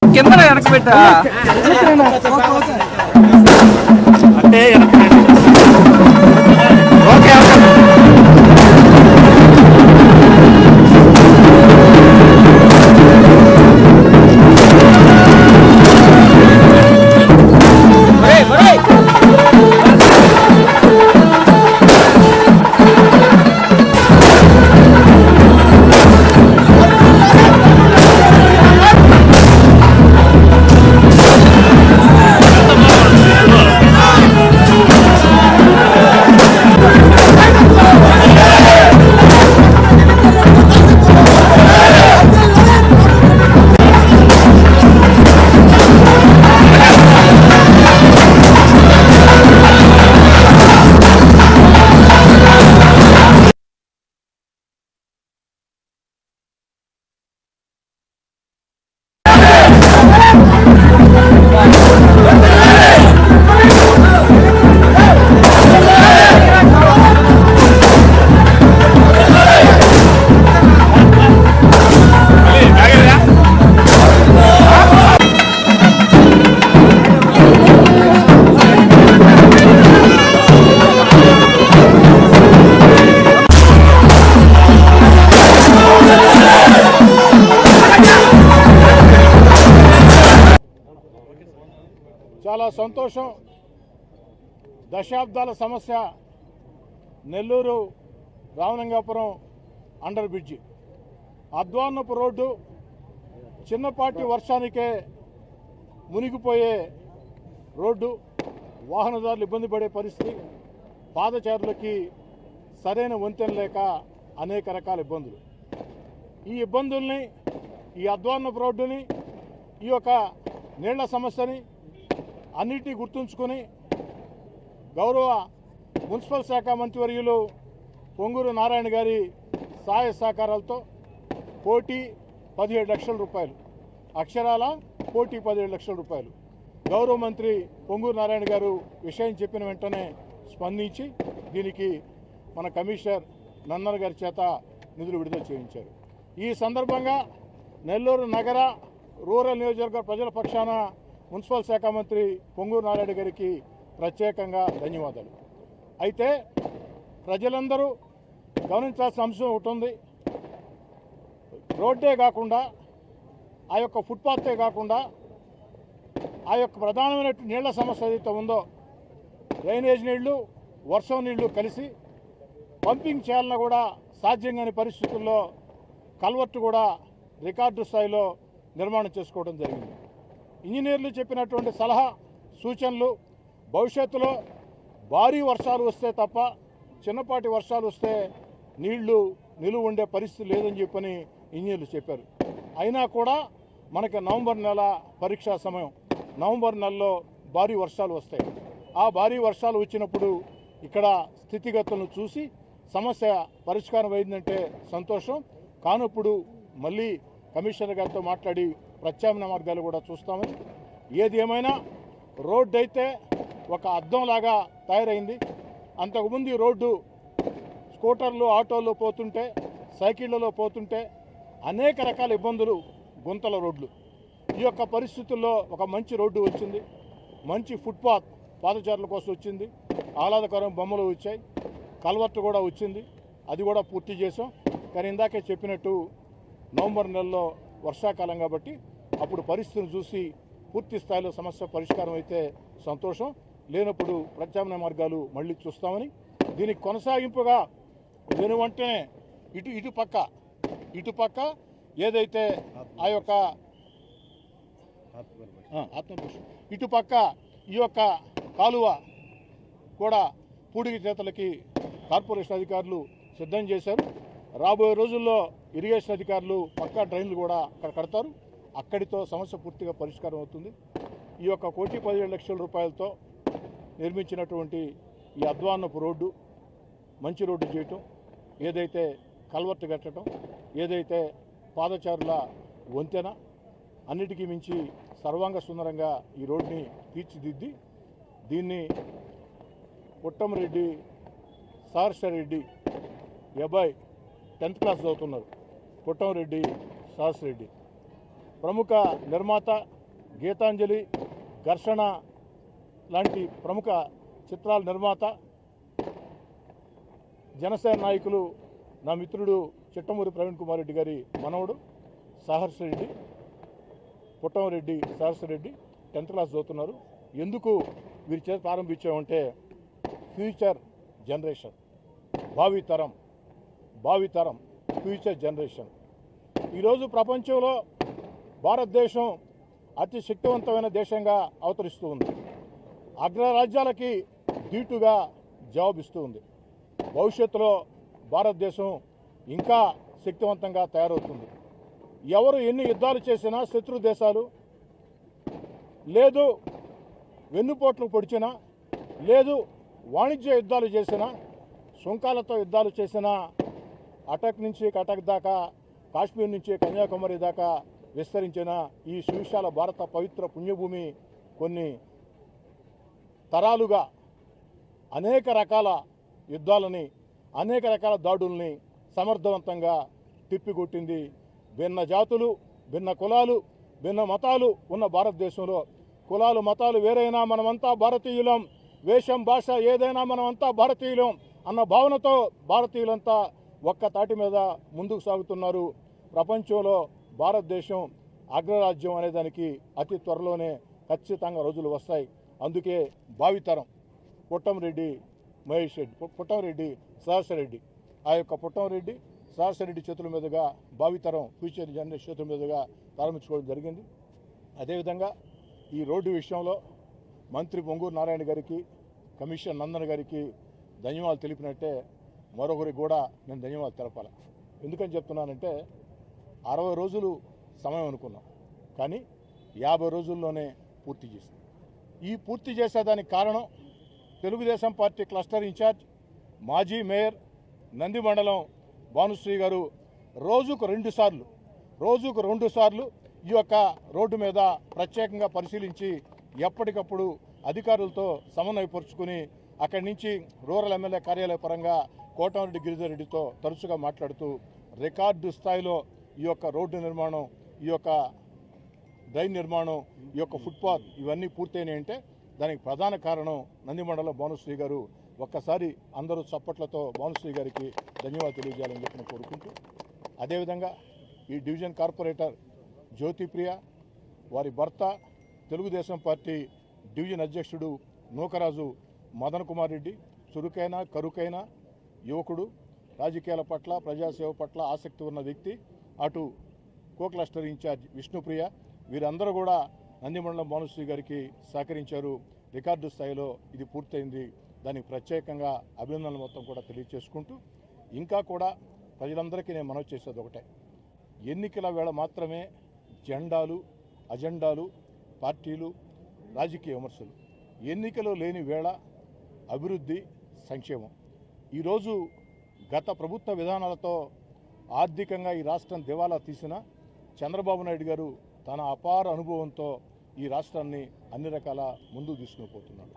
కింద వెనకబెట్టా అంటే ఓకే చాలా సంతోషం. దశాబ్దాల సమస్య నెల్లూరు రామలింగాపురం అండర్ బ్రిడ్జి అద్వాన్నపు రోడ్డు చిన్నపాటి వర్షానికే మునిగిపోయే రోడ్డు, వాహనదారులు ఇబ్బంది పడే పరిస్థితి, పాదచారులకి సరైన వంతెన లేక అనేక రకాల ఇబ్బందులు. ఈ ఇబ్బందుల్ని, ఈ అద్వాన్నపు రోడ్డుని, ఈ యొక్క నీళ్ల సమస్యని అన్నిటినీ గుర్తుంచుకొని గౌరవ మున్సిపల్ శాఖ మంత్రివర్యులు పొంగూరు నారాయణ గారి సహాయ సహకారాలతో కోటి 17 లక్షల రూపాయలు, అక్షరాల కోటి 17 లక్షల రూపాయలు గౌరవ మంత్రి పొంగూరు నారాయణ గారు విషయం చెప్పిన వెంటనే స్పందించి దీనికి మన కమిషనర్ నన్నర్ గారి చేత నిధులు విడుదల చేయించారు. ఈ సందర్భంగా నెల్లూరు నగర రూరల్ నియోజకవర్గ ప్రజల పక్షాన మున్సిపల్ శాఖ మంత్రి పొంగూరు నారాయణ గారికి ప్రత్యేకంగా ధన్యవాదాలు. అయితే ప్రజలందరూ గమనించాల్సిన అంశం ఒకటి ఉంది. రోడ్డే కాకుండా, ఆ యొక్క ఫుట్పాతే కాకుండా, ఆ యొక్క ప్రధానమైన నీళ్ల సమస్య ఏదైతే ఉందో, డ్రైనేజ్ నీళ్లు, వర్షం నీళ్లు కలిసి పంపింగ్ చేయాలన్నా కూడా సాధ్యం కాని పరిస్థితుల్లో కల్వర్టు కూడా రికార్డు స్థాయిలో నిర్మాణం చేసుకోవడం జరిగింది. ఇంజనీర్లు చెప్పినటువంటి సలహా సూచనలు భవిష్యత్తులో భారీ వర్షాలు వస్తే తప్ప చిన్నపాటి వర్షాలు వస్తే నీళ్లు నిలువ ఉండే పరిస్థితి లేదని చెప్పని ఇంజనీర్లు చెప్పారు. అయినా కూడా మనకి నవంబర్ నెల పరీక్షా సమయం, నవంబర్ నెలలో భారీ వర్షాలు వస్తాయి. ఆ భారీ వర్షాలు వచ్చినప్పుడు ఇక్కడ స్థితిగతులను చూసి సమస్య పరిష్కారం అయిందంటే సంతోషం. కానప్పుడు మళ్ళీ కమిషనర్ గారితో మాట్లాడి ప్రత్యామ్నాయ మార్గాలు కూడా చూస్తామని. ఏది ఏమైనా రోడ్డు అయితే ఒక అద్దంలాగా తయారైంది. అంతకుముందు ఈ రోడ్డు స్కూటర్లు, ఆటోలు పోతుంటే, సైకిళ్లలో పోతుంటే అనేక రకాల ఇబ్బందులు, గుంతల రోడ్లు. ఈ యొక్క పరిస్థితుల్లో ఒక మంచి రోడ్డు వచ్చింది, మంచి ఫుట్పాత్ పాదచారుల కోసం వచ్చింది, ఆహ్లాదకరం బొమ్మలు వచ్చాయి, కల్వర్టు కూడా వచ్చింది, అది కూడా పూర్తి చేసాం. కానీ ఇందాకే చెప్పినట్టు నవంబర్ నెలలో వర్షాకాలం కాబట్టి అప్పుడు పరిస్థితిని చూసి పూర్తి స్థాయిలో సమస్య పరిష్కారం అయితే సంతోషం, లేనప్పుడు ప్రత్యామ్నాయ మార్గాలు మళ్ళీ చూస్తామని. దీనికి కొనసాగింపుగా వెనువంటనే ఇటుపక్క ఏదైతే ఆ యొక్క ఇటుపక్క ఈ యొక్క కాలువ కూడా పూడికి చేతలకి కార్పొరేషన్ అధికారులు సిద్ధం చేశారు. రాబోయే రోజుల్లో ఇరిగేషన్ అధికారులు పక్కా డ్రైన్లు కూడా అక్కడ కడతారు. అక్కడితో సమస్య పూర్తిగా పరిష్కారం అవుతుంది. ఈ యొక్క 1,17,00,000 రూపాయలతో నిర్మించినటువంటి ఈ అధ్వాన్నపు రోడ్డు, మంచి రోడ్డు చేయటం, ఏదైతే కల్వర్ట్ కట్టడం, ఏదైతే పాదచారుల వంతెన, అన్నిటికీ మించి సర్వాంగ సుందరంగా ఈ రోడ్ని తీర్చిదిద్ది దీన్ని పుట్టమరెడ్డి సహర్షరెడ్డి అబ్బాయి 10th క్లాస్ చదువుతున్నారు. పుట్టమరెడ్డి సహస్రెడ్డి ప్రముఖ నిర్మాత, గీతాంజలి, ఘర్షణ లాంటి ప్రముఖ చిత్రాల నిర్మాత, జనసేన నాయకులు నా మిత్రుడు చిట్టమూరి ప్రవీణ్ కుమార్ రెడ్డి గారి మనవడు సహర్షరెడ్డి, పుట్టమరెడ్డి సహస్రెడ్డి 10th క్లాస్ చదువుతున్నారు. ఎందుకు వీరి చేత ప్రారంభించామంటే ఫ్యూచర్ జనరేషన్, భావితరం ఫ్యూచర్ జనరేషన్. ఈరోజు ప్రపంచంలో భారతదేశం అతి శక్తివంతమైన దేశంగా అవతరిస్తూ ఉంది. అగ్రరాజ్యాలకి ధీటుగా జవాబిస్తూ ఉంది. భవిష్యత్తులో భారతదేశం ఇంకా శక్తివంతంగా తయారవుతుంది. ఎవరు ఎన్ని యుద్ధాలు చేసినా, శత్రు దేశాలు లేదు వెన్నుపోట్లు పొడిచినా, లేదు వాణిజ్య యుద్ధాలు చేసినా, సుంకాలతో యుద్ధాలు చేసినా, అటక్ నుంచి కటక్ దాకా, కాశ్మీర్ నుంచి కన్యాకుమారి దాకా విస్తరించిన ఈ సువిశాల భారత పవిత్ర పుణ్యభూమి కొన్ని తరాలుగా అనేక రకాల యుద్ధాలని, అనేక రకాల దాడుల్ని సమర్థవంతంగా తిప్పికొట్టింది. భిన్న జాతులు, భిన్న కులాలు, భిన్న మతాలు ఉన్న భారతదేశంలో కులాలు మతాలు వేరైనా మనమంతా భారతీయులం, వేషం భాష ఏదైనా మనమంతా భారతీయులం అన్న భావనతో భారతీయులంతా ఒక్క తాటి మీద ముందుకు సాగుతున్నారు. ప్రపంచంలో భారతదేశం అగ్రరాజ్యం అనేదానికి అతి త్వరలోనే ఖచ్చితంగా రోజులు వస్తాయి. అందుకే భావితరం పుట్టమరెడ్డి మహేష్ రెడ్డి, పుట్టమరెడ్డి సహస్రెడ్డి, ఆ యొక్క పుట్టమరెడ్డి సహస్రెడ్డి చేతుల మీదుగా భావితరం ఫ్యూచర్ జనరేషన్ చేతుల మీదుగా ప్రారంభించుకోవడం జరిగింది. అదేవిధంగా ఈ రోడ్డు విషయంలో మంత్రి పొంగూరు నారాయణ గారికి, కమిషన్ నందన్ గారికి ధన్యవాదాలు తెలిపినట్టే మరొకరికి కూడా నేను ధన్యవాదాలు తెలపాలి. ఎందుకని చెప్తున్నానంటే 60 రోజులు సమయం అనుకున్నాం, కానీ 50 రోజుల్లోనే పూర్తి చేసింది. ఈ పూర్తి చేసేదానికి కారణం తెలుగుదేశం పార్టీ క్లస్టర్ ఇన్ఛార్జ్, మాజీ మేయర్ నంది మండలం భానుశ్రీ గారు రోజుకు 2 సార్లు ఈ యొక్క రోడ్డు మీద ప్రత్యేకంగా పరిశీలించి ఎప్పటికప్పుడు అధికారులతో సమన్వయపరుచుకుని అక్కడి నుంచి రూరల్ ఎమ్మెల్యే కార్యాలయ పరంగా కోటమిరెడ్డి గిరిధర్ రెడ్డితో తరచుగా మాట్లాడుతూ రికార్డు స్థాయిలో ఈ యొక్క రోడ్డు నిర్మాణం, ఈ యొక్క డ్రైన్ నిర్మాణం, ఈ యొక్క ఫుట్పాత్ ఇవన్నీ పూర్తయినాయంటే దానికి ప్రధాన కారణం నందిమండలం భానుశ్రీ గారు. ఒక్కసారి అందరూ చప్పట్లతో భానుశ్రీ గారికి ధన్యవాదాలు తెలియజేయాలని చెప్పి నేను కోరుకుంటూ, అదేవిధంగా ఈ డివిజన్ కార్పొరేటర్ జ్యోతిప్రియ, వారి భర్త తెలుగుదేశం పార్టీ డివిజన్ అధ్యక్షుడు నూకరాజు మదన్ కుమార్ రెడ్డి, చురుకైన కరుకైన యువకుడు, రాజకీయాల పట్ల ప్రజాసేవ పట్ల ఆసక్తి ఉన్న వ్యక్తి, అటు కో క్లస్టర్ ఇన్ఛార్జ్ విష్ణుప్రియ, వీరందరూ కూడా నందిమండలం భానుశ్రీ గారికి సహకరించారు. రికార్డు స్థాయిలో ఇది పూర్తయింది. దానికి ప్రత్యేకంగా అభినందనలు మొత్తం కూడా తెలియజేసుకుంటూ, ఇంకా కూడా ప్రజలందరికీ నేను మనవి చేసేది ఒకటే, ఎన్నికల వేళ మాత్రమే జెండాలు, అజెండాలు, పార్టీలు, రాజకీయ విమర్శలు, ఎన్నికలు లేని వేళ అభివృద్ధి, సంక్షేమం. ఈరోజు గత ప్రభుత్వ విధానాలతో ఆర్థికంగా ఈ రాష్ట్రం దివాలా తీసిన చంద్రబాబు నాయుడు గారు తన అపార అనుభవంతో ఈ రాష్ట్రాన్ని అన్ని రకాల ముందుకు తీసుకుపోతున్నాడు.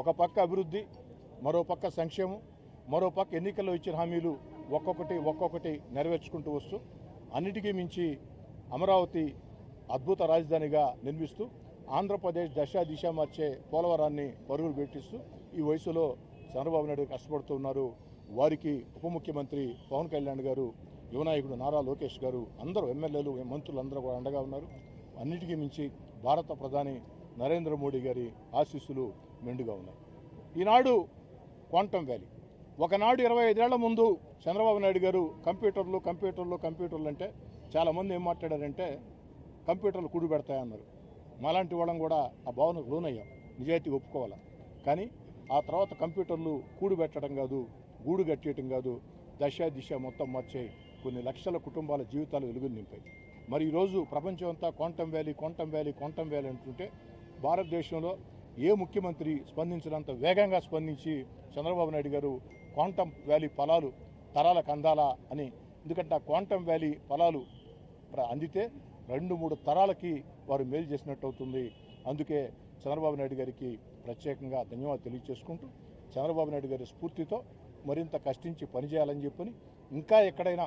ఒక పక్క అభివృద్ధి, మరో పక్క సంక్షేమం, మరో పక్క ఎన్నికల్లో ఇచ్చిన హామీలు ఒక్కొక్కటి నెరవేర్చుకుంటూ వస్తూ, అన్నిటికీ మించి అమరావతి అద్భుత రాజధానిగా నిర్మిస్తూ ఆంధ్రప్రదేశ్ దిశ మార్చే పోలవరాన్ని పరుగులు పెట్టిస్తూ ఈ వయసులో చంద్రబాబు నాయుడు కష్టపడుతూ ఉన్నారు. వారికి ఉప ముఖ్యమంత్రి పవన్ కళ్యాణ్ గారు, యువనాయకుడు నారా లోకేష్ గారు, అందరూ ఎమ్మెల్యేలు, మంత్రులు అందరూ కూడా అండగా ఉన్నారు. అన్నిటికీ మించి భారత ప్రధాని నరేంద్ర మోడీ గారి ఆశీస్సులు మెండుగా ఉన్నాయి. ఈనాడు క్వాంటమ్ వ్యాలీ, ఒకనాడు 25 ఏళ్ల ముందు చంద్రబాబు నాయుడు గారు కంప్యూటర్లు అంటే చాలామంది ఏం మాట్లాడారంటే కంప్యూటర్లు కూడి పెడతాయన్నారు. మాలాంటి వాళ్ళం కూడా ఆ భావనకు లోనయ్యాం. నిజాయితీ ఒప్పుకోవాలి. కానీ ఆ తర్వాత కంప్యూటర్లు కూడు పెట్టడం కాదు, గూడు కట్టేయటం కాదు, దశ దిశ మొత్తం మార్చే కొన్ని లక్షల కుటుంబాల జీవితాలు వెలుగులు నింపాయి. మరి ఈరోజు ప్రపంచం అంతా quantum valley quantum valley quantum valley అంటుంటే భారతదేశంలో ఏ ముఖ్యమంత్రి స్పందించినంత వేగంగా స్పందించి చంద్రబాబు నాయుడు గారు క్వాంటమ్ వ్యాలీ ఫలాలు తరాలకు అందాలా అని, ఎందుకంటే ఆ క్వాంటమ్ వ్యాలీ ఫలాలు అందితే 2-3 తరాలకి వారు మేలు చేసినట్టు అవుతుంది. అందుకే చంద్రబాబు నాయుడు గారికి ప్రత్యేకంగా ధన్యవాదాలు తెలియజేసుకుంటూ చంద్రబాబు నాయుడు గారి స్ఫూర్తితో మరింత కష్టించి పనిచేయాలని చెప్పని, ఇంకా ఎక్కడైనా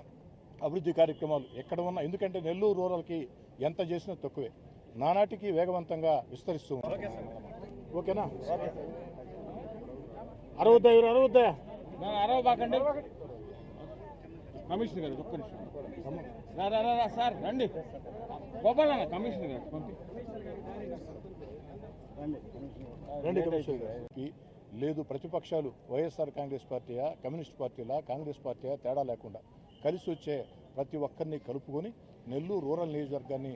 అభివృద్ధి కార్యక్రమాలు ఎక్కడ ఉన్నా, ఎందుకంటే నెల్లూరు రూరల్కి ఎంత చేసినా తక్కువే, నానాటికి వేగవంతంగా విస్తరిస్తూ ఓకేనా. అరవద్దా అరవబాకండి కమిషనర్ గారు ఒక్క నిమిషం సార్ రండి. గోపాలన్న కమిషనర్ గారు రండి కమిషనర్ గారికి. లేదు ప్రతిపక్షాలు వైఎస్ఆర్ కాంగ్రెస్ పార్టీయా కమ్యూనిస్ట్ పార్టీలా కాంగ్రెస్ పార్టీయా తేడా లేకుండా కలిసి వచ్చే ప్రతి ఒక్కరిని కలుపుకొని నెల్లూరు రూరల్ నియోజకవర్గాన్ని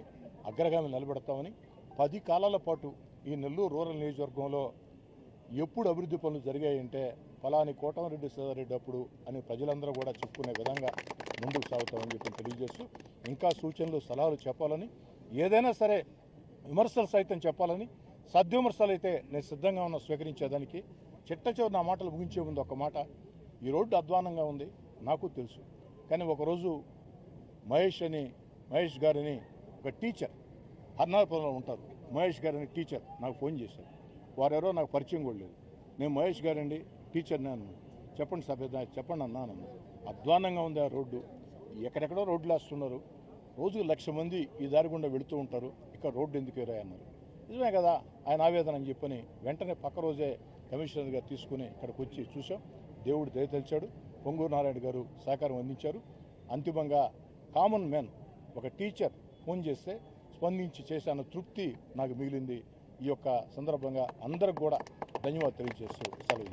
అగ్రగామి నిలబెడతామని, 10 కాలాల పాటు ఈ నెల్లూరు రూరల్ నియోజకవర్గంలో ఎప్పుడు అభివృద్ధి పనులు జరిగాయంటే ఫలాని కోటమిరెడ్డి సీతారెడ్డి అప్పుడు అని ప్రజలందరూ కూడా చెప్పుకునే విధంగా ముందుకు సాగుతామని చెప్పి తెలియజేస్తూ, ఇంకా సూచనలు సలహాలు చెప్పాలని, ఏదైనా సరే విమర్శలు సైతం చెప్పాలని, సద్విమర్శలు అయితే నేను సిద్ధంగా ఉన్న స్వీకరించేదానికి. చిట్ట నా మాటలు ముగించే ముందు ఒక మాట, ఈ రోడ్డు అధ్వానంగా ఉంది నాకు తెలుసు, కానీ ఒకరోజు మహేష్ గారిని ఒక టీచర్ హర్నాపురంలో ఉంటారు, మహేష్ గారిని టీచర్ నాకు ఫోన్ చేశారు. వారెవరో నాకు పరిచయం కూడా లేదు. నేను మహేష్ గారండి టీచర్ని అన్నాను. చెప్పండి సభ్యత చెప్పండి అన్నాను. అధ్వానంగా ఉంది ఆ రోడ్డు, ఎక్కడెక్కడో రోడ్లు వేస్తున్నారు, రోజుకు 1,00,000 మంది ఈ దారి గుండా వెళుతూ ఉంటారు, ఇక్కడ రోడ్డు ఎందుకు వేరా అన్నారు. నిజమే కదా ఆయన ఆవేదన అని చెప్పని వెంటనే పక్క రోజే కమిషనర్ గారు తీసుకుని ఇక్కడికి వచ్చి చూసాం. దేవుడు దయతలిచాడు, పొంగూరు నారాయణ గారు సహకారం అందించారు. అంతిమంగా కామన్ మ్యాన్ ఒక టీచర్ ఫోన్ చేస్తే స్పందించి చేశాను తృప్తి నాకు మిగిలింది. ఈ యొక్క సందర్భంగా అందరికి కూడా ధన్యవాదాలు తెలియజేస్తూ సెలవు.